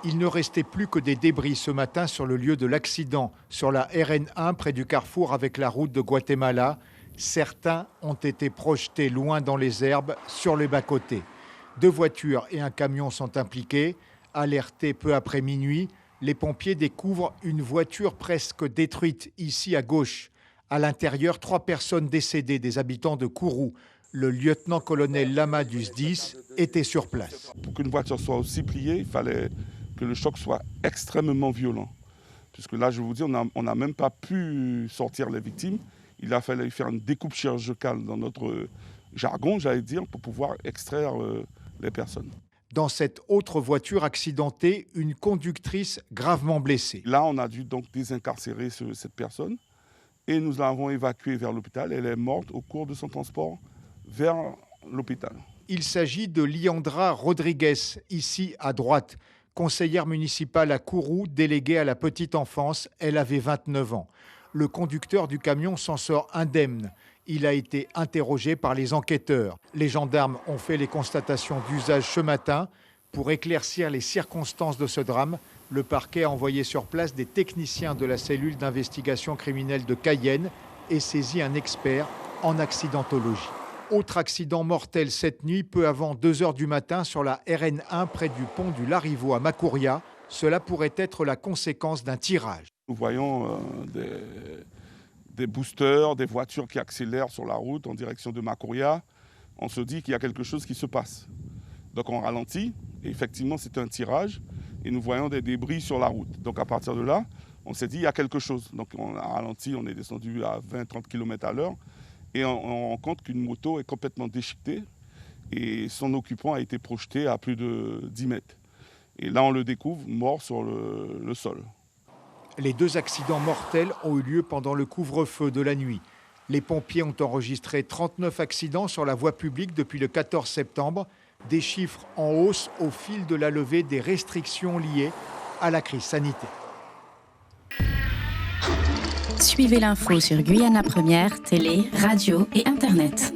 Il ne restait plus que des débris ce matin sur le lieu de l'accident, sur la RN1 près du carrefour avec la route de Guatemala. Certains ont été projetés loin dans les herbes, sur les bas-côtés. 2 voitures et un camion sont impliqués. Alertés peu après minuit, les pompiers découvrent une voiture presque détruite ici à gauche. À l'intérieur, 3 personnes décédées, des habitants de Kourou. Le lieutenant-colonel Lama du SDIS était sur place. Pour qu'une voiture soit aussi pliée, il fallait que le choc soit extrêmement violent. Puisque là, je vous dis, on n'a même pas pu sortir les victimes. Il a fallu faire une découpe chirurgicale dans notre jargon, j'allais dire, pour pouvoir extraire les personnes. Dans cette autre voiture accidentée, une conductrice gravement blessée. Là, on a dû donc désincarcérer cette personne et nous l'avons évacuée vers l'hôpital. Elle est morte au cours de son transport vers l'hôpital. Il s'agit de Liandra Rodriguez, ici à droite. Conseillère municipale à Kourou, déléguée à la petite enfance, elle avait 29 ans. Le conducteur du camion s'en sort indemne. Il a été interrogé par les enquêteurs. Les gendarmes ont fait les constatations d'usage ce matin. Pour éclaircir les circonstances de ce drame, le parquet a envoyé sur place des techniciens de la cellule d'investigation criminelle de Cayenne et saisi un expert en accidentologie. Autre accident mortel cette nuit, peu avant 2 h du matin, sur la RN1 près du pont du Larivot à Makuria. Cela pourrait être la conséquence d'un tirage. Nous voyons des boosters, des voitures qui accélèrent sur la route en direction de Makuria. On se dit qu'il y a quelque chose qui se passe. Donc on ralentit, et effectivement c'est un tirage, et nous voyons des débris sur la route. Donc à partir de là, on s'est dit il y a quelque chose. Donc on a ralenti, on est descendu à 20-30 km/h. Et on rend compte qu'une moto est complètement déchiquetée et son occupant a été projeté à plus de 10 mètres. Et là, on le découvre mort sur le sol. Les 2 accidents mortels ont eu lieu pendant le couvre-feu de la nuit. Les pompiers ont enregistré 39 accidents sur la voie publique depuis le 14 septembre. Des chiffres en hausse au fil de la levée des restrictions liées à la crise sanitaire. Suivez l'info sur Guyana Première, télé, radio et Internet.